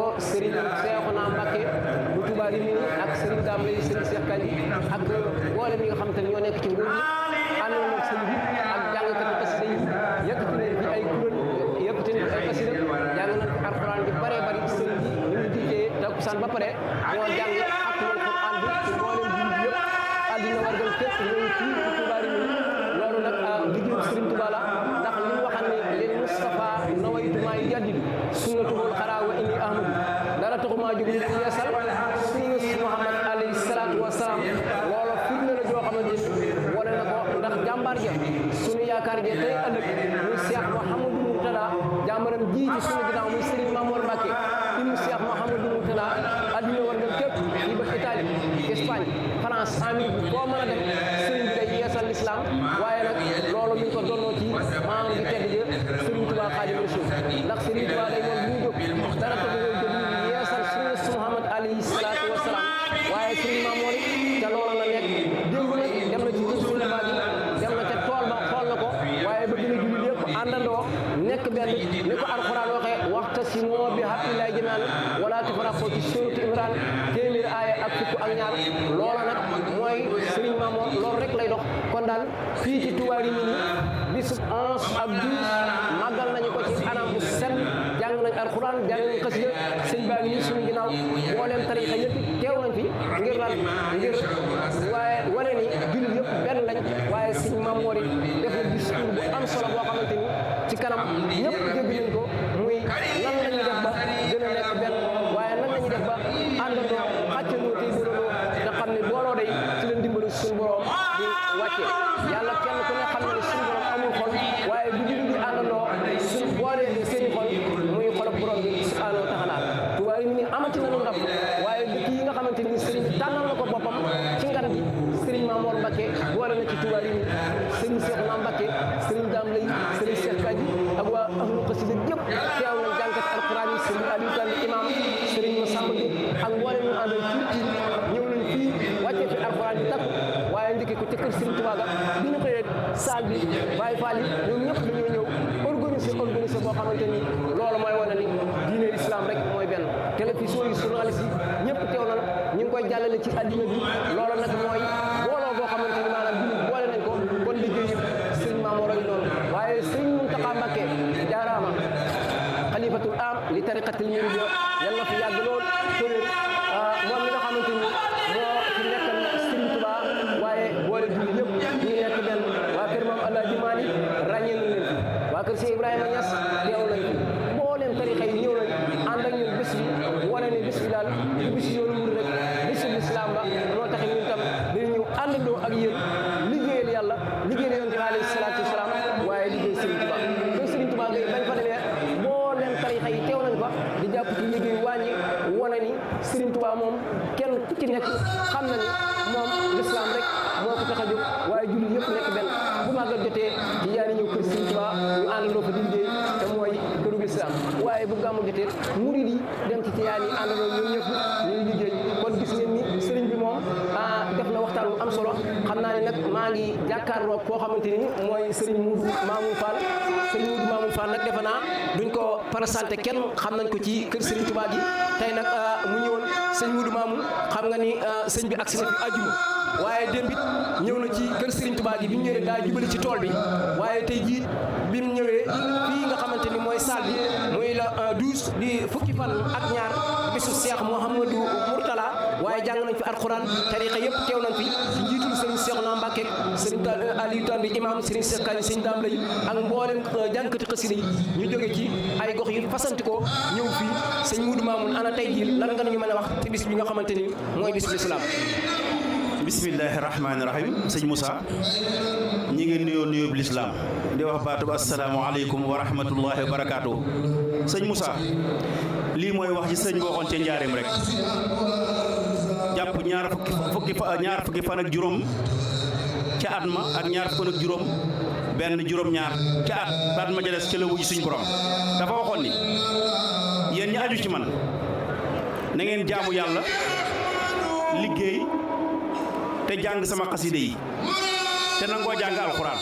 ko Serigne Cheikhouna Mbacké bu Touba Rimini ak Serigne Dame lay Serigne Cheikh Kali ak mboolem ñi nga xamante ne ñoo nekk ci nguur gi àndoon ak sëñ bi ak jàngkati xasida yi yëkkati leen fi ay kuréel yëkkati leen fi ay xasida jàng nañ fi alxuraan bi bare bari sëñ bi ñu ngi dikkee takkusaan ba pare moo jàng ak moom alxuraan bi ci mboolem jullit yëpp àddina wargal képp ñëw fii ci Touba Rimini loolu nag liggéeyu Serigne Touba la ndax li mu waxal ne leen Moustapha nawaytu maa yajaddidu sunnatuhul xaraa wa inni ahmadu dara taxu maa jóg nit yeesal sunna Muhammad alayhi salaatu wa salaam loolu firnde la joo xamante ni wane na ko ndax jàmbaar ja sunu yaakaar ja tey ëllëg muy Cheikh Mouhamadou Mourtada jàmbaram ji ci sunu ginnaaw muy Serigne Mamour Mbacké ibnu Cheikh Mouhamadou Mourtada adduna war nga képp fii ba Italie Espagne France Amérique foo mën a dem Serigne bi day yeesal l'islam waaye nag loolu mi ngi ko donnoo ci maam bi tedd ja Serigne Touba Xaadimu Rasuul ndax Serigne Touba day moom bu ñu jóg dara ko bëggoon jóg ñu yeesal sunna Muhammad alayhi salaatu wa salaam waaye Serigne Mamour ca loola la nekk démb nag dem na ci gëstu la baa ji dem na ca tool ba xool na ko waaye ba dina julli lépp àndandoo nekk benn ni ko alxuraan waxee waxtasimoo bi hablillahi jamii'an wala tafarraqu ci suuratu Imraan téeméer aaya ak fukk ak ñaar loola nag mooy Serigne Mamour loolu rek lay dox kon daal fii ci Touba Rimini bisu 11 ak 12 màggal nañu ko ci anam bu set jàng nañ alxuraan jàng nañ xasida sëñ baa ngi nii suñu ginnaaw mbooleem tarixa yëpp teew nañ fi ngir lan ngir waaye wane ni jullit yëpp benn lañ waaye sëñ Mamour yi def na discours bu am solo boo xamante ni ci kanam ñëpp dégg nañ ko muy lan la ñuy def ba gën a nekk benn waaye nan la ñuy def ba àndandoo xàccandoo tey booloo te xam ne booloo day ci leen dimbalu suñu borom di wàcce yàlla kenn ku ne xam na ne suñu borom amul xol waaye bu jullit di àndandoo suñu boolee seen xol muy xolab borom bi subhanahu wa taala Touba Rimini amati nañu ndam waaye dëkk yi nga xamante ni sëriñ bi tànnal na ko boppam ci ngan bi Serigne Mamour Mbacké boole na ci Touba Rimini Serigne Cheikhouna Mbacké Serigne Dame lay Serigne Cheikh Kadi ak waa ahlu xasida yëpp teew nañ jàngat alquran yi Serigne Aliou Kane imam Serigne Massamba Diop ak mboolem ñu àndal ci ñëw nañ fii wàccee fi alquran yi takku waaye njëkkee ko ca kër Serigne Touba ga bi ñu xëyee salle bi Baye Fall yi ñoom ñëpp dañoo ñëw organiser boo xamante ni loolu mooy wane ni diine l'islam rek mooy benn télévision yi journaliste yi ñëpp teew na ñu ngi koy jàllale ci addina bi loolu nag mooy booloo boo xamante ni maanaam bi boole nañ ko kon liggéey yëpp Serigne Mamour a ngi noonu waaye Serigne Mountakha Mbacké jaaraama xalifatul am li tariqatil muridiyya yal na fi yàgg lool tóréer moom mi nga xamante ni moo fi nekkal Serigne Touba waaye boole julli ñëpp ñu nekk benn waa kër moom Alaaji Maalik ràññee nañ leen fi waa kër Cheikh Ibrahima Niass teew nañ fi mbooleem tariqa yi ñëw nañ ànd ak ñun bés bi wane ne bés bi daal du bés yoonu murid rek bésu lislaam la moo tax ñun tam dañu ñëw àndandoo ak yéen liggéeyal yàlla liggéeyal yonent bi alayhi salaatu wasalaam waaye liggéey Serigne Touba donc Serigne Touba ngay bañ fa demee mbooleem tariqa yi teew nañ fa di jàpp ci liggéey wàññi wane ni Serigne Touba moom kenn ku ci nekk xam na ni moom lislaam rek moo ko tax a jóg waaye jullit yëpp nekk benn bu màggal jotee di yaani ñëw kër Serigne Touba ñu àndandoo fa di liggéey te mooy këru lislaam waaye bu gàmmu jotee murid yi dem ci tiyaan yi àndandoo ñoom ñëpp ñuy liggéey kon gis ngeen ni Serigne bi moom def na waxtaan bu am solo xam naa ne nag maa ngi jàkkaarloo koo xamante ni mooy Serigne Moudou Mamoun Fall Serigne Moudou Mamoun Fall nag defe naa duñ ko présenté kenn xam nañ ko ci kër Serigne Touba gi tey nag mu ñëwoon sëñ Moudou Mamoun xam nga ni sëñ bi agsi na fi àjjuma waaye démb it ñëw na ci kër Serigne Touba gi bi mu ñëwee daa jubali ci tool bi waaye tey jii bi mu ñëwee fii nga xamante ni mooy salle bi muy la 12 di fukki fan ak ñaar bisu Cheikh Mouhamadou Mourtala waaye jàng nañ fi alxuraan tariqa yëpp teew nañ fi ci njiitul Serigne Cheikhouna Mbacké Serigne Aliou Tandi imam Serigne Cheikh Kani Serigne Dame lay ak mboolem jànkati xasida yi ñu jóge ci ay gox yu fasanti ko ñëw fii sëñ Moudou Mamoun ana tey jii lan nga ñu mën a wax ci bis bi nga xamante ni mooy bisu lislaam. bismillahi rahmaani rahim sëñ Moussa ñi ngi nuyoo nuyoo bi lislaam di wax baatu asalaamaaleykum wa rahmatullahi wa barakaatu. sëñ Moussa lii mooy wax ci sëñ waxoon ca njaareem rek jàpp ñaar fukki fan ak juróom ca at ma ak ñaar fukki fan ak juróom benn juróom-ñaar ca at ma jales ca la wuji suñ borom dafa waxoon ni yéen ñi aju ci man na ngeen jaamu yàlla liggéey te jàng sama xaside yi te nangoo jàng alxuraan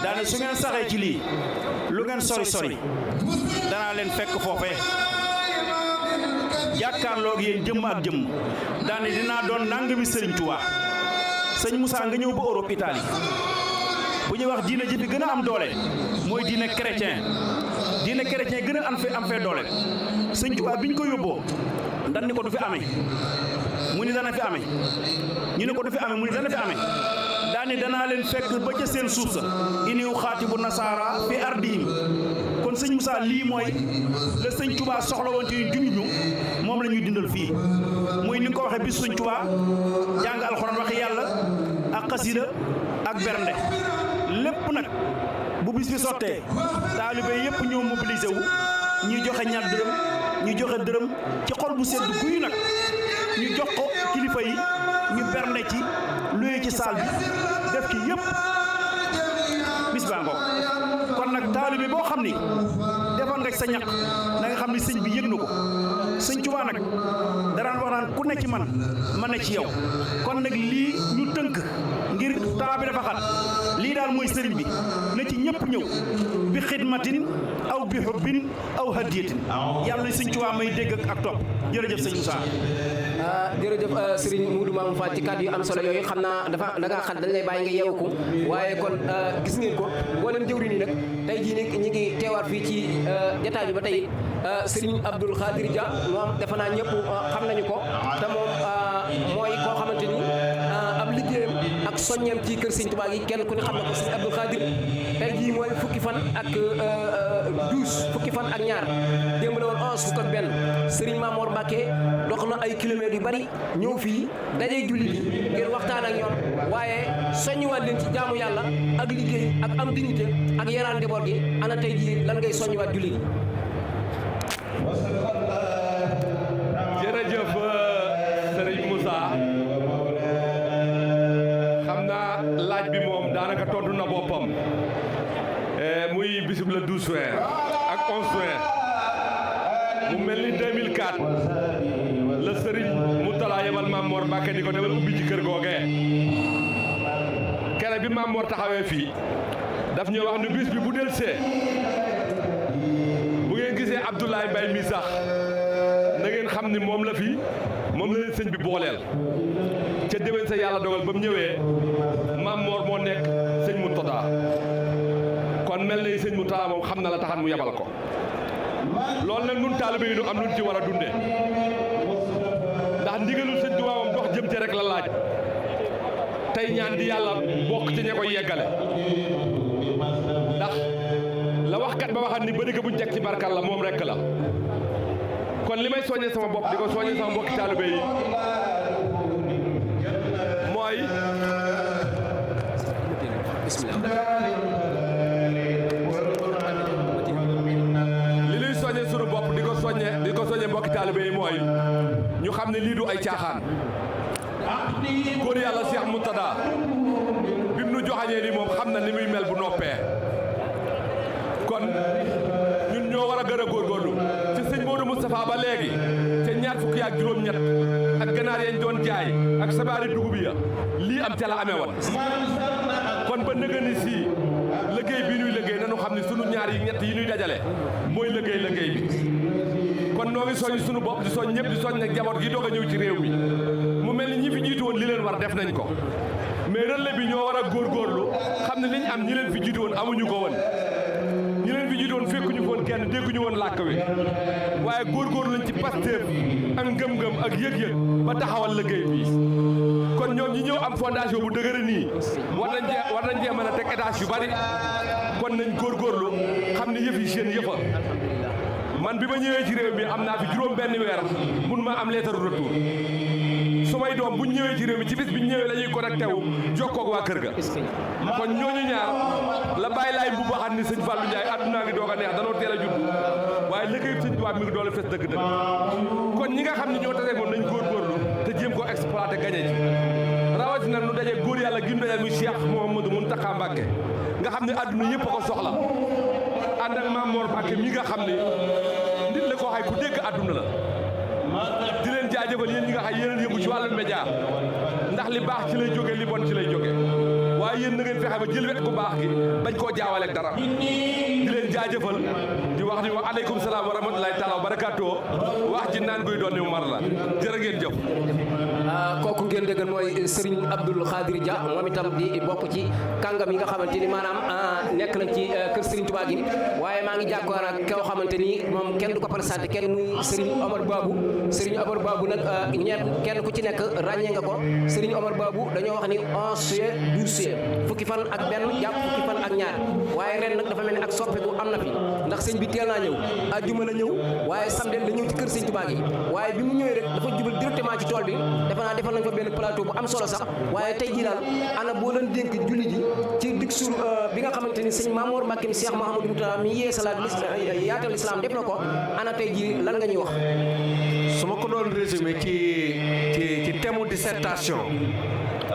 daane su ngeen saxee ci lii lu ngeen sori sori danaa leen fekk foofee jàkkaarloog yéen jëmm ak jëmm daane dinaa doon nangami Serigne Touba sëñ Moussa nga ñëw ba Europe Italie bu ñuy wax diine ji fi gën a am doole mooy diine chrétien gën a am fee doole sëñ Touba bi ñu ko yóbboo dan ni ko du fi amee mu ni dana fi amee ñu ne ko du fi amee mu ni dana fi amee daani danaa leen fekk ba ca seen suuf sa iniw xaatibu nasaara fi ardihim kon sëñ Moussa lii mooy la sëñ Touba soxla woon ci junj ñu moom la ñuy dindal fii muy ni nga ko waxee bis sëñ Touba jàng alxuraan waxi yàlla ak xasida ak bernde lépp nag bu bis bi sottee taalibe yépp ñëw mobilisé wu ñuy joxe ñaar dërëm ñu joxe dërëm ci xol bu sedd guyu nag ñu jox ko kilifa yi ñu bernde ci luye ci saal bi def ci yépp bis baa ngoog kon nag taalibe boo xam ni defoon nga sa ñaq na nga xam ni sëñ bi yëg na ko sëñ Tuubaa nag daraan wax naan ku ne ci man ne ci yow kon nag lii ñu tënk ngir temps bi dafa xat lii daal mooy sëriñ bi na ci ñëpp ñëw bi xidmatin aw bi hubbin aw hadiyatin yàlla sëñ Tuubaa may dégg ak topp jërëjëf sëñ Moussa. jërëjëf Serigne Moudou Mamoune Fall ci kàddu yu am solo yooyu xam naa da ngaa xat dañ lay bàyyi nga yeewu ko waaye kon gis ngeen ko mboolem jëwriñ yi nag tey jii nag ñi ngi teewaat fii ci jotaay bi ba tey Serigne Abdoul Khadir Dia moom defe naa ñëpp xam nañu ko te moom mooy koo xamante ni ab liggéeyam ak soññeem ci kër Serigne Touba gi kenn ku ne xam na ko Serigne Abdoul Khadir tey jii mooy fukki fan ak 12 fukki fan ak ñaar démb la woon 11 fukk ak benn Serigne Mamor Mbacké dox na ay kilomètres yu bari ñëw fii dajee julli bi ngir waxtaan ak ñoom waaye soññiwaat leen ci jaamu yàlla ak liggéey ak am dignité ak yaraan njaboot gi ana tey jii lan ngay soññiwaat julli gi. jërëjëf Serigne Moussa xam naa laaj bi moom daanaka tontu na boppam muy bisub le 12 juin ak 11 juin mu mel ni 2004 la Serigne Moutala yebal Mame Mor Mbacké di ko demal ubbi ci kër googee kere bi Mame Mor taxawee fii daf ñoo wax ne bis bi bu delsee bu ngeen gisee Abdoulaye Mbaye mi sax na ngeen xam ni moom la leen sëñ bi booleel ca déwén sa yàlla dogal ba mu ñëwee Mame Mor moo nekk sëñ Moutala kon mel na sëñ Moutala moom xam na la taxan mu yabal ko loolu nag nun taalibe yi nu am nun ci war a dunde ndax ndigalul sëñ Tuubaa moom dox jëm ci rek la laaj tey ñaan di yàlla bokk ci ña koy yeggale ndax la waxkat ba waxat ni ba dëgg buñ teg ci barkal la moom rek la kon li may soññee sama bopp di ko soññee sama mbokki taalibe yi mooy li luy soññee sunu bopp di ko soññee mbokki taalibe yi mooy ñu xam ne lii du ay caaxaan góor yàlla Cheikh Moutada bi mu nu joxañee lii moom xam na ni muy mel bu noppee kon ñun ñoo war a gën a góorgóorlu ci sëñ Modou Moustapha ba léegi ca ñaar fukki ak juróom-ñett ak ganaar yañ doon jaay ak sabaari dugub ya lii am ca la amee woon kon ba nëgëni sii liggéey bi ñuy liggéey nañu xam ne sunu ñaar yi ñett yi ñuy dajale mooy liggéey bi kon noo ngi soññ sunu bopp di soñ ñëpp di soñ nag njaboot gi doog a ñëw ci réew mi mu mel ni ñi fi jiitu woon li leen war def nañ ko mais relais bi ñoo war a góorgóorlu xam ne li ñu am ñi leen fi jiitu woon amuñu ko woon ñi leen fi jiitu woon fekkuñu foon kenn dégguñu woon làkk wi waaye góorgóorlu lañ ci Pastef ak ngëm-ngëm ak yëg-yëg ba taxawal liggéey bi kon ñoom ñi ñëw am fondation bu dëgëre nii war nañ cee mën a teg étage yu bari kon nañ góorgóorlu xam ne yëf yi seen yëfa man bi ma ñëwee ci réew mi am naa fi juróom benn weer mun ma am lettre retour su may doom bu ñu ñëwee ci réew mi ci bis bi ñu ñëwee la ñuy connecté wu jokkoo ak waa kër ga kon ñooñu ñaar la bàyyi laay bu baxat ni sëñ Fallou Ndiaye àdduna ngi doog a neex danoo teel a judd waaye liggéeyu sëñ Tuubaa mi ngi doole fes dëgg-dëgg kon ñi nga xam ne ñoo tasee moom nañ góorgóorlu te jéem koo exploité gañe ci rawatina nu daje góor yàlla gi nu daje muy Cheikh Mouhamadou Mountakha Mbacké nga xam ne àdduna yëpp a ko soxla ànd ak Mame Mor Mbacké mi nga xam ne nit la ko xay ku dégg àdduna la di leen jaajëfal yéen ñi nga xam yéen yëngu ci wàllu média ndax li baax ci lay jóge li bon ci lay jóge waaye yéen na ngeen fexe ba jël wet gu baax gi bañ koo jaawaleeg dara di leen jaajëfal di wax ni wa aleykum salaam wa rahmatulahi taala wa barakaatu wax ji naan guy doon ni mu mar la jërë ngeen jëf. kooku ngeen déggal mooy Serigne Abdoul Khadir Dia moom itam di bokk ci kàngam yi nga xamante ni maanaam nekk nañ ci kër Serigne Touba gi waaye maa ngi jàkkoor ak koo xamante ni moom kenn du ko présenté kenn muy Serigne Omar Babou Serigne Omar Babou nag kenn ku ci nekk ràññee nga ko Serigne Omar Babou dañoo wax ni 11 juillet 12 juillet fukki fan ak benn jàpp fukki fan ak ñaar waaye ren nag dafa mel ni ak soppeeku am na fi ndax sëñ bi teel naa ñëw àjjuma la ñëw waaye samedi la ñëw ci kër Serigne Touba gi waaye bi mu ñëwee rek dafa jubal directement ci tool bi defe naa defal nañ fa benn plateau bu am solo sax waaye tey jii daal ana boo leen dénk julli ji ci dig suur bi nga xamante ni sëñ Mamour Mbacké mi Cheikh Mouhamadou Moutala mi yee salaat yaatal islam def na ko ana tey jii lan nga ñuy wax. su ma ko doon résumé ci thème dissertation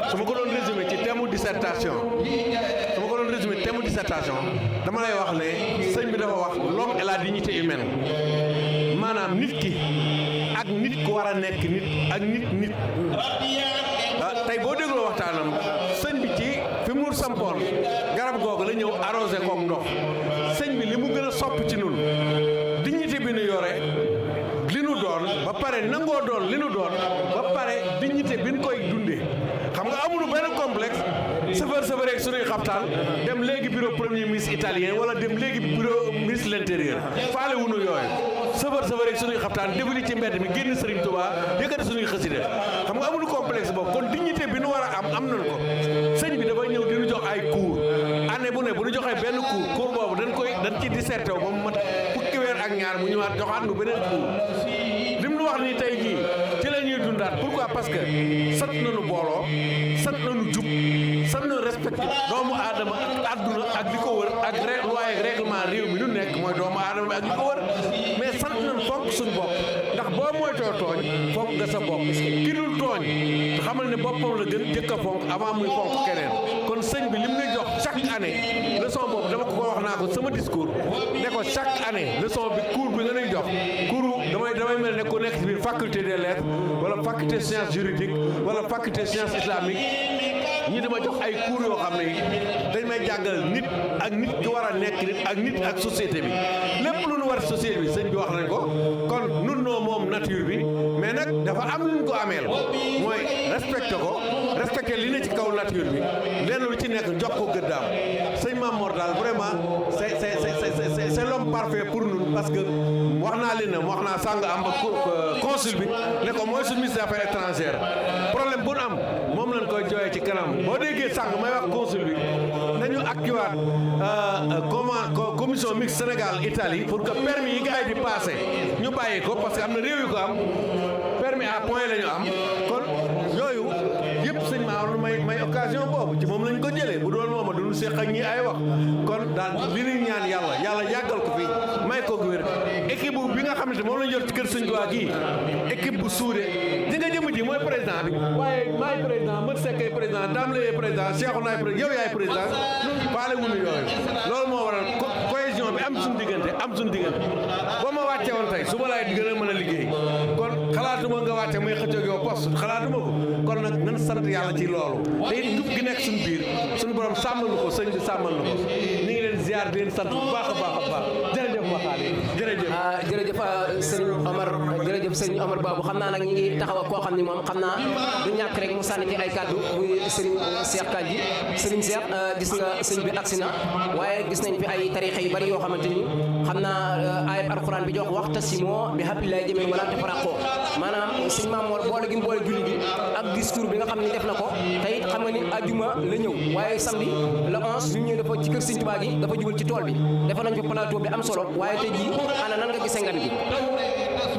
su ma ko doon résumé ci thème dissertation su ma ko doon résumé thème dissertation dama lay wax ne sëñ bi dafa wax l'homme et la dignité humaine maanaam nit ki ak nit ku war a nekk nit ak nit tey boo dégloo waxtaanam sëñ bi ci fi mu sampoon garab googu la ñëw arrosé koog ndox sëñ bi li mu gën a sopp ci nun dignité bi nu yore li nu doon ba pare nangoo doon li nu doon ba pare dignité bi nu koy dundee xam nga amuñu benn complexe sëfër rek suñuy xabtaan dem léegi bureau premier ministre italien wala dem léegi bureau ministre de l'intérieur faale wuñu yooyu sëfër rek suñuy xabtaan déglu ci mbedd mi génn Serigne Touba yëkkati suñuy xasida xam nga amuñu complexe boobu kon dignité bi nu war a am nañ ko sëñ bi dafa ñëw di ñu jox ay cours année bu ne bu ñu joxee benn cours boobu dañ ci disserté wu ba mu mat fukki weer ak ñaar mu ñëwaat joxaat nu beneen cours lim nu wax ni tey jii ci la ñuy dundaat pourquoi parce que sant nañu booloo sant nañu jub sant nañu respecté doomu aadama ak àdduna ak li ko wër ak loi ak règlement réew mi nu nekk mooy doomu aadama bi ak li ko wër mais sant nañu fonk suñu bopp ndax boo moytoo tooñ fonk nga sa bopp ki dul tooñ xamal ne boppam la gën jëkk a fonk avant muy fonk keneen kon sëñ bi lim lay jox chaque année leçon boobu dama ko wax naa ko sama discours ne ko chaque année leçon bi cours bi nga lay jox cours damay mel ne ku nekk ci biir faculté des lettres wala faculté sciences juridiques wala faculté sciences islamiques ñi dama jox ay cours yoo xam ne dañ may jàngal nit ak nit ki war a nekk nit ak nit ak société bi lépp lu nu war société bi sëñ bi wax nañ ko kon nun noo moom nature bi mais nag dafa am lu ñu ko ameel mooy respecté li ne ci kaw nature bi lenn lu ci nekk jox ko gëddaam sëñ Mamour daal vraiment c'est l'homme parfait pour nous parce que wax naa leen ne wax naa sàng am consul bi ne ko mooy suñu ministre des affaires étrangères problème bu nu am moom lañ koy jooyee ci kanam boo déggee sàng may wax consul bi nañu actiwaat commission mixte Sénégal Italie pour que permis yi gars yi di passé ñu bàyyi ko parce que am na réew yu ko am permis à point la ñu am kon yooyu yëpp sëñ Maodo may occasion boobu ci moom lañ ko jëlee bu doon mooma duñu seq ak ñi ay wax kon daal li ñuy ñaan yàlla yàggal ko fi may ko wér équipe bi nga xam ne moom lañ yor ci kër sëñ Tuubaa gii équipe bu suude di nga jëm ji mooy président bi waaye maay président Mat Seck ay président Dame Leye président Cheikhou naay président yow yaay président faale wuñu yooyu loolu moo waral cohésion bi am suñu diggante boo ma wàcce woon tey suba laay gën a mën a liggéey kon xalaatuma nga wàcce muy xëccoog yow poste xalaatuma ko kon nag nan sant yàlla ci loolu te it njub gi nekk suñu biir suñu borom sàmmal ko sëñ bi sàmmal na ko ñu ngi leen ziar di leen sant bu baax a baax jërëjëf waxaale jërëjëf sëriñ Omar Babou xam naa nag ñi ngi taxaw ak koo xam ni moom xam naa du ñàkk rek mu sànni ci ay kàddu muy sëriñ Cheikh Kandji sëriñ Cheikh gis nga sëñ bi agsi na waaye gis nañ fi ay tarixa yu bari yoo xamante ni xam naa ayat alxuraan bi jox waxtasimoo bi hablillahi jamii'an wala tafarraqoo maanaam sëñ Mamour boole gi mu boole julli gi ak discours bi nga xam ni def na ko te it xam nga ni ajuma la ñëw waaye samedi le 11 bi mu ñëw dafa ci kër sëñ Tuubaa gi dafa jubal ci tool bi dafa nañ fa plateau bi am solo waaye tey jii ana nan nga gisee ngan gi.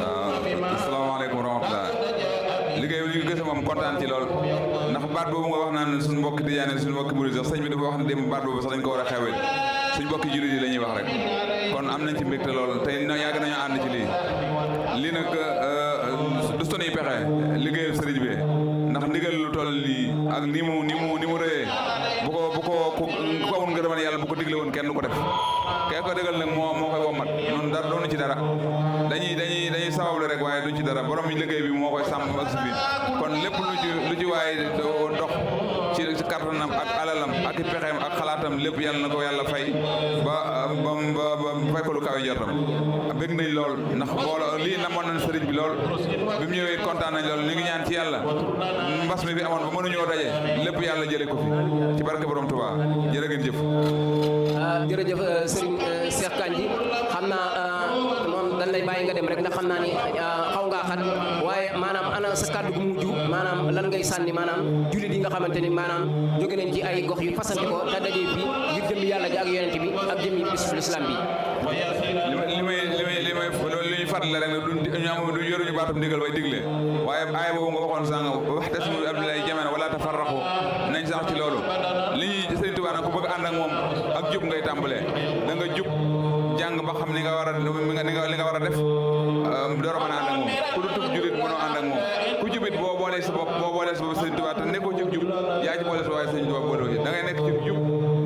waaw asalaamaaleykum wa rahmatulah liggéey bi li nga gis moom kontaan ci lool ndax baat boobu nga wax naan suñu mbokki Tijaan suñu mbokki murid sax sëñ bi dafa wax ne dem baat boobu sax dañ ko war a xewel suñu mbokki jullit yi la ñuy wax rek kon am nañ ci mbégte lool tey yàgg nañoo ànd ci lii nag du sunuy pexe liggéeyal sëriñ bi ndax ndigal lu toll lii ak ni mu rëyee bu ko amul ngërëmal yàlla bu ko digle woon kenn du ko def kee ko dëggal nag moo koy wommat noonu dara doonu ci dara dañuy sabablu rek waaye duñ ci dara borom liggéey bi moo koy sàmm ak si bi kon lépp lu ci waaye dox ci ci kàttanam ak alalam ak i pexeem ak xalaatam lépp yàlla na ko yàlla fay ba fay ko lu kawe jotam bëgg nañ lool ndax booloo lii namoon nañ sëriñ bi lool bi mu ñëwee kontaan nañ lool ñu ngi ñaan ci yàlla mbas mi bi amoon ba mënuñoo daje lépp yàlla jële ko fi ci barke borom Tuubaa jërë ngeen jëf. jërëjëf sëriñ Cheikh Kandji xam naa moom dañ lay bàyyi nga dem rek ndax xam naa ni xaw ngaa xat waaye maanaam ana sa kàddu gu mujj maanaam lan ngay sànni maanaam jullit yi nga xamante ni maanaam jóge nañ ci ay gox yu fasante ko te daje fii ngir jëmmi yàlla ji ak yonent bi ak jëmmi bisu lislaam bi. li may li ñuy fàttali rek nag du yoruñu baatam ndigal way digle waaye aaya boobu nga waxoon sànq waxtasimu bi hablillahi jamii'an wala tafarraqu nañ sax ci loolu li ñuy Sëriñ Tuubaa nag ku bëgg ànd ak moom ak jub ngay tàmbalee da nga jub jàng ba xam li nga war a def door a mën a ànd ak moom ku du tub julit mënoo ànd ak moom ku jubit boo boolee sa bopp Sëriñ Tuubaa te nekkoo ci jub yaa ci boole sa waaye Sëriñ Tuubaa boole da ngay nekk ci jub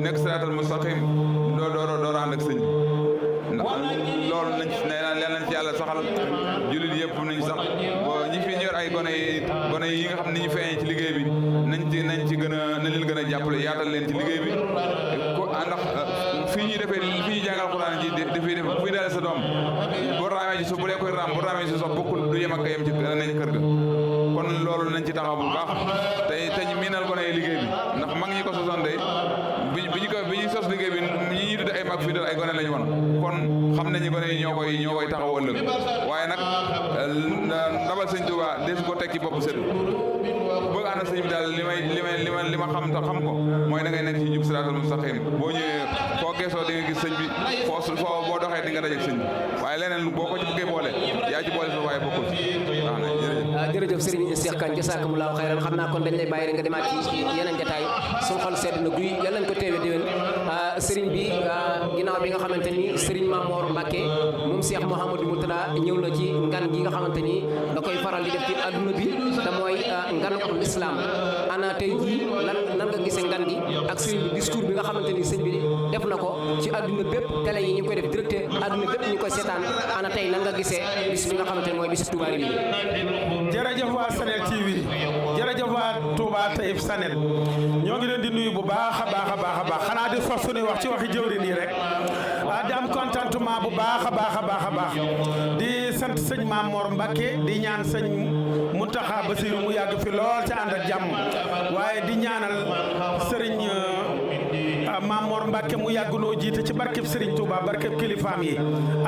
nekk siraatal mustaqim doo ànd ak sëñ bi loolu nañ ci yàlla saxal jullit yëpp nañ sax ñi fi ñor ay gone yi nga xam ne ñu feeñee ci liggéey bi nañ leen gën a jàppale yaatal leen ci liggéey bi ndax fii ñuy jàngal Alxuraan ji dafay def fii daal sa doom boo raamee ci suuf bu dee koy raam boo raamee ci suuf bokkul du yem ak yem ci kër ga kon loolu nañ ci taxaw bu baax te ñu miinal gone yi liggéey bi ndax mag ñi ko sosoon de bi ñuy sos liggéey bi ñi ñuy tudde ay mag fii dal ay gone lañu woon kon xam nañu gone yi ñoo koy taxaw ëllëg waaye nag ndabal sëñ Tuubaa des ko tekki bopp sëdd bëgg ànd sëñ bi daal li ma xam ko mooy da ngay nekk ci jub siraatal mustaqim boo ñëwee foo geesoo di nga gis sëñ bi foo boo doxee di nga dajeek sëñ bi waaye leneen boo ko ci bëggee boole yaa ci boole sa waaye bokkul wax na jërëjëf Serigne Cheikh Kandji jazaakumullaahu xayran xam naa kon dañ lay bàyyi rek nga demaat ci yeneen jotaay suñu xol sedd na guy yàlla nañ ko teewee déwén Serigne bi ginnaaw bi nga xamante ni Serigne Mamor Mbacke moom Cheikh Mouhamadou Mourtada ñëw na ci ngan gi nga xamante ni da koy faral di def ci adduna bi te mooy nganu islam ana tey jii nan nga gisee ngan gi ak Serigne bi discours bi nga xamante ni sëñ bi def na ko ci adduna bépp télé yi ñu ngi koy def directeur adduna bépp ñu ngi koy seetaan ana tey nan nga gisee bis bi nga xamante ni mooy bisu Touba bi. jërëjëf waa Sanel TV jërëjëf waa Touba Taïf Sanel ñoo ngi leen di nuyu bu baax a baax xanaa di sos suñuy wax ci waxi jëwri nii rek di am contentement bu baax a baax di sant sëñ Mamor Mbacke di ñaan sëñ Mountakha Bassirou mu yàgg fi lool ci ànd ak jàmm waaye di ñaanal sëriñ Mamor Mbacke mu yàgg noo jiite ci barkeb Serigne Touba barkeb kilifaam yi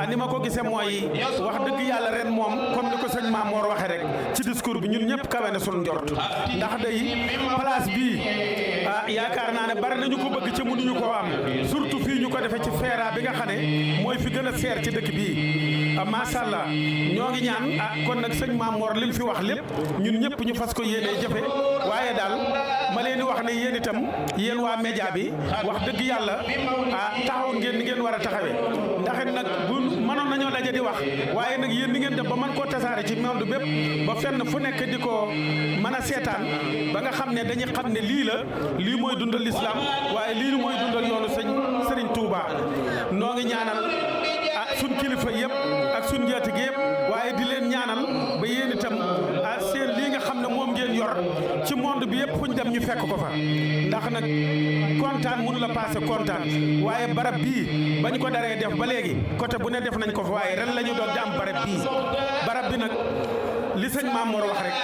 ni ma ko gisee mooy wax dëgg yàlla ren moom comme ni ko sëñ Mamor waxee rek ci discours bi ñun ñëpp kawe na sunu njort ndax day place bii yaakaar naa ne bari nañu ko bëgg ci mënuñu koo am surtout fii ñu ko defee ci feera bi nga xam ne mooy fi gën a seer ci dëkk bii macha allah ñoo ngi ñaan kon nag sëñ Mamor li mu fi wax lépp ñun ñëpp ñu fas ko yéenee jëfe waaye daal ma leen di wax ne yéen itam yéen waa média bi wax dëgg yàlla taxaw ngeen ni ngeen war a taxawee ndax nag bu mënoon nañoo daje di wax waaye nag yéen ni ngeen def ba mën koo tasaare ci monde bépp ba fenn fu nekk di ko mën a seetaan ba nga xam ne dañuy xam ne lii mooy dundal lislaam waaye lii mooy dundal yoonu Serigne Touba noo ngi ñaanal suñ kilifa yëpp ak suñ njaatige yëpp waaye di leen ñaanal ba yéen itam seen lii nga xam ne moom ngeen yor ci monde bi yëpp fuñ dem ñu fekk ko fa ndax nag kontaan mënu la passé kontaan waaye barab bii bañ ko daree def ba léegi côté bu ne def nañ ko fa waaye ren la ñu doon di am barab bi nag li sëñ Mamor wax rek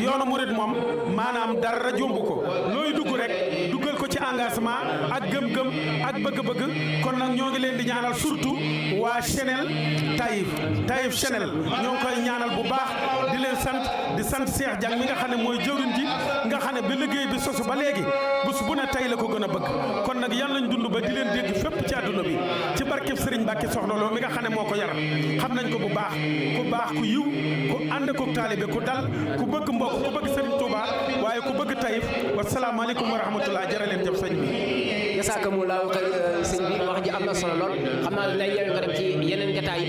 yoonu murit moom maanaam dara jomb ko looy dugg rek duggal ko ci engagement ak gëm-gëm ak bëgg-bëgg kon nag ñoo ngi leen di ñaanal surtout waa Chanel Taïf Chanel ñoo ngi koy ñaanal bu baax di leen di sant Cheikh Diang mi nga xam ne mooy jëwriñ ji nga xam ne ba liggéey bi sosu ba léegi bés bu ne tey la ko gën a bëgg kon nag yàlla nañ dund ba di leen dégg fépp ci àdduna bi ci barkeb Serigne Mbacke Soxna Lo mi nga xam ne moo ko yaram xam nañ ko bu baax ku yiw ku ànd ko taalibe ku dal ku bëgg mbokk ku bëgg Serigne Touba waaye ku bëgg Taïf wasalaamaaleykum wa rahmatullah jërë leen jëf sëñ bi jasaakumullaahu xayr sëñ bi wax ji am na solo lool xam naa lay yeewu nga dem ci yeneen jotaay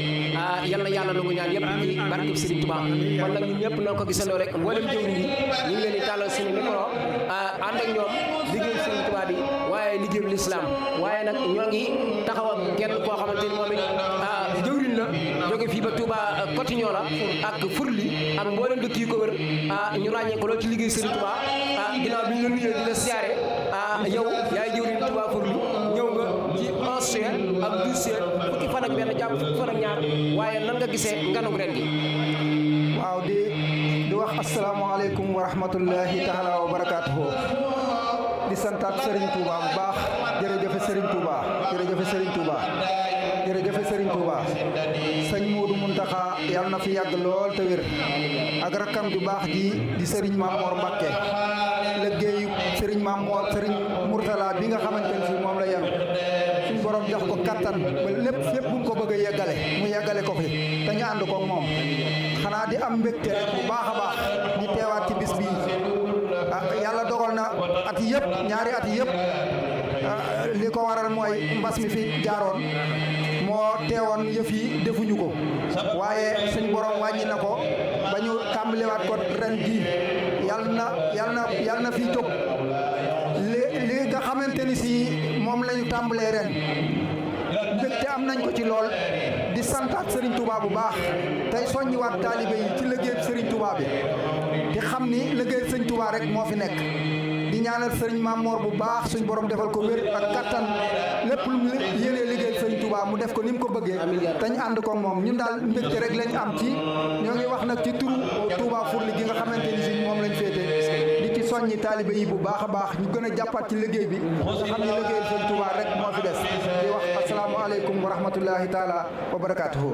yal na yàlla nangu ñaan yëpp ci barkeb Serigne Touba kon nag ñun ñëpp na ko gisandoo rek mboolem jëwriñ yi ñu ngi leen di tàllal suñu micro ànd ak ñoom liggéey Serigne Touba bi waaye liggéeyu lislaam waaye nag ñoo ngi taxaw ak kenn koo xamante ni moom it jëwriñ la jóge fii ba Touba Cotignon la ak Furli ak mboolem dëkk yu ko wër ñu ràññee ko lool ci liggéey Serigne Touba ginnaaw bi ñu la nuyee di la siyaare yow yaay jëwriñ Touba Furli ñëw nga ci 11 ak 12 fukki fan ak benn jàpp fukki fan ak ñaar waaye nan nga gisee nganug ren gi. waaw di wax asalaamaaleykum wa rahmatullahi taala wa barakaatuhu di santaat Serigne Touba bu baax jërëjëfe Serigne Touba jërëjëfe Serigne Touba jërëjëfe Serigne Touba sëñ Modou Mountakha yàlla na fi yàgg lool te wér ak rakkam ju baax ji di Serigne Mamor Mbacké liggéeyu Serigne Mamor Serigne Mourtala bi nga xamante ne si moom la yanu suñ borom jox ko kattan ba lépp fépp bu ko bëgg a yeggale mu yeggale ko fi te ñu ànd ko moom xanaa di am mbégte rek bu baax a baax di teewaat ci bis bii yàlla dogal na at yëpp ñaari at yëpp li ko waral mooy mbas mi fi jaaroon moo teewoon yëf yi defuñu ko waaye suñ borom wàññi na ko ba ñu tàmbaliwaat ko ren jii yàlla na fii jóg li nga xamante ni si moom la ñu tàmbalee ren mbégte am nañ ko ci lool di santaat Serigne Touba bu baax tey soññiwaat taalibe yi ci liggéey Serigne Touba bi di xam ni liggéey Serigne Touba rek moo fi nekk di ñaanal Serigne Mamor bu baax suñ borom defal ko wér ak kattan lépp lu mu yéenee liggéey Serigne Touba mu def ko ni mu ko bëggee te ñu ànd ko moom ñun daal mbégte rek lañ am ci ñoo ngi wax nag ci turu Touba Furli gi nga xamante ni si moom lañ féete di ci soññi taalibe yi bu baax a baax ñu gën a jàppaat ci liggéey bi nga xam ne liggéey Serigne Touba rek moo fi des di wax asalaamaaleykum wa rahmatullahi taala wa barakaatuhu.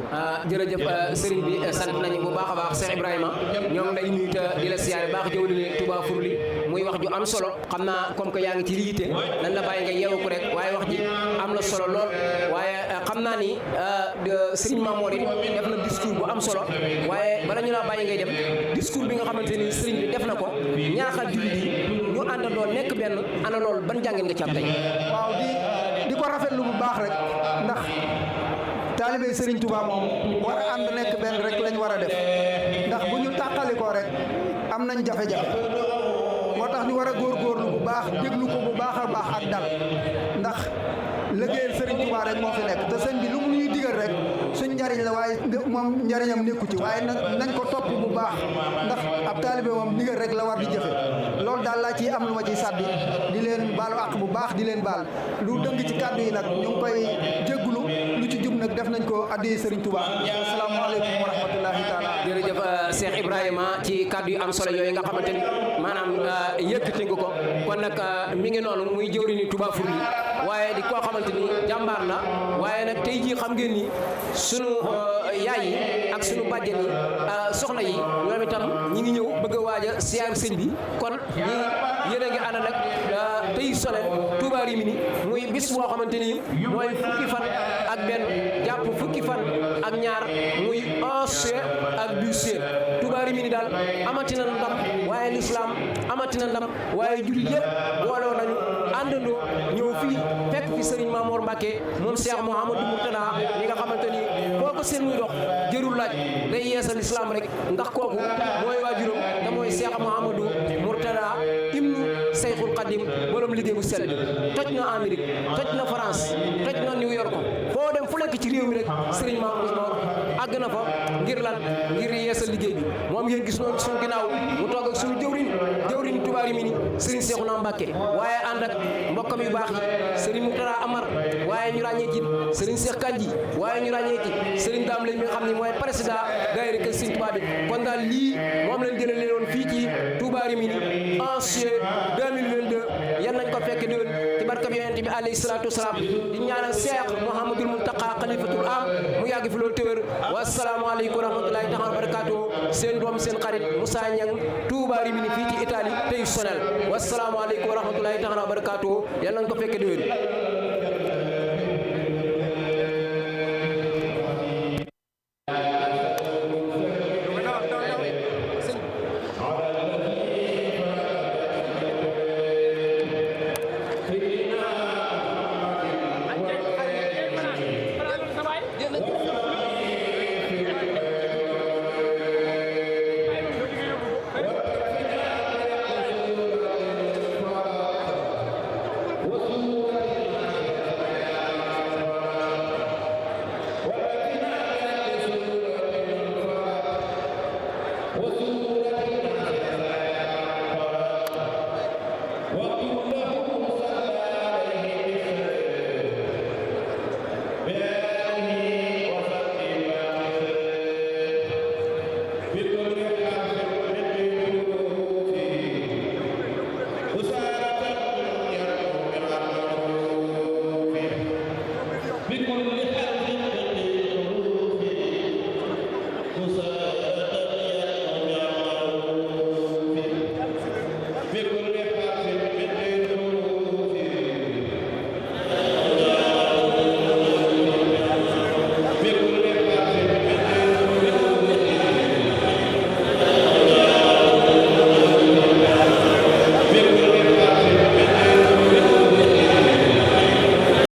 jërëjëf sëriñ bi sant nañu bu baax a baax Cheikh Ibrahima ñoo ngi lay nuyu te di la siyaare baax jëwriñ Touba Furli muy wax ju am solo xam naa comme que yaa ngi ci liggéey nan la bàyyi nga yeewu ko rek waaye wax ji am na solo lool waaye xam naa ni sëriñ Mamour it def na discours bu am solo waaye bala ñu laa bàyyi ngay dem discours bi nga xamante ni sëriñ bi def na ko ñaaxal jullit yi ñu àndandoo nekk benn ana lool ban jàngeen nga ci am tey. waaw di ko rafetlu bu baax rek ndax taalibe Serigne Touba moom war a ànd nekk benn rek lañ war a def ndax bu ñu tàqalikoo rek am nañ jafe-jafe moo tax ñu war a góorgóorlu bu baax déglu ko bu baax a baax ak dal ndax liggéeyal Serigne Touba rek moo fi nekk te sëñ bi lu mu ñuy digal rek suñ njariñ la waaye moom njariñam nekku ci waaye nañ ko topp bu baax ndax ab taalibe moom digal rek la war di jëfe loolu daal laa ciy am lu ma ciy sàddi di leen baalu àq bu baax di leen baal lu dëng ci kàddu yi nag ñu ngi koy jéggulu lu ci jub nag def nañ ko addi Serigne Touba asalaamaaleykum wa rahmatullahi taala. jërëjëf Cheikh Ibrahima ci kàddu yu am solo yooyu nga xamante ni maanaam yëkkati nga ko kon nag mi ngi noonu muy jëwriñu Touba Furli waaye di koo xamante ni jàmbaar la waaye nag tey jii xam ngeen ni sunu yaay yi ak sunu bàjjen yi soxna yi ñoom itam ñi ngi ñëw bëgg a waaj a siyaar sëñ bi kon ñi yéen a ngi ànd nag tey sole Touba Rimini muy bis boo xamante ni mooy fukki fan ak benn jàpp fukki fan ak ñaar muy 11 ak 12 Touba Rimini daal amati na ndam waaye l'islam amati na ndam waaye jullit yëpp booloo nañu àndandoo ñëw fii fekk fi Serigne Mamor Mbacké moom Cheikh Mouhamadou Mourtada li nga xamante ni foo ko seen muy dox jërul laaj day yeesal islam rek ndax kooku mooy waajuram te mooy Cheikh Mouhamadou Mourtada ibnu Seyxul Xadim borom liggéey bu sell bi toj na Amérique toj na France toj na New York foo dem fu nekk ci réew mi rek Serigne Mamor àgg na fa ngir lan ngir yeesal liggéey bi moom ngeen gis noonu suñu ginnaaw mu toog ak suñu jëwriñ Touba Rimini Serigne Cheikhouna Mbacké waaye ànd ak mbokkam yu baax yi Serigne Mourtada Amar waaye ñu ràññee ci Serigne Cheikh Kandji waaye ñu ràññee ci Serigne Dame Lay mi nga xam ne mooy président daayira Kër Serigne Touba bi kon daal lii moom lañ jëlee woon fii ci Touba Rimini en juillet 2022 yan nañ ko fekk déwén ci barkab yonent bi alayhi salaatu wasalaam di ñaanal Cheikh Mouhamadoul Mountakha xalifatul am mu yàgg fi loolu téwér wasalaamu aleykum wa rahmatullahi taala wa barakatuh seen doom seen xarit Moussa Niang Touba Rimini fii ci Italie tey sonal wasalaamu aleykum wa rahmatullahi taala wa barakatuh yan nañ ko fekk déwén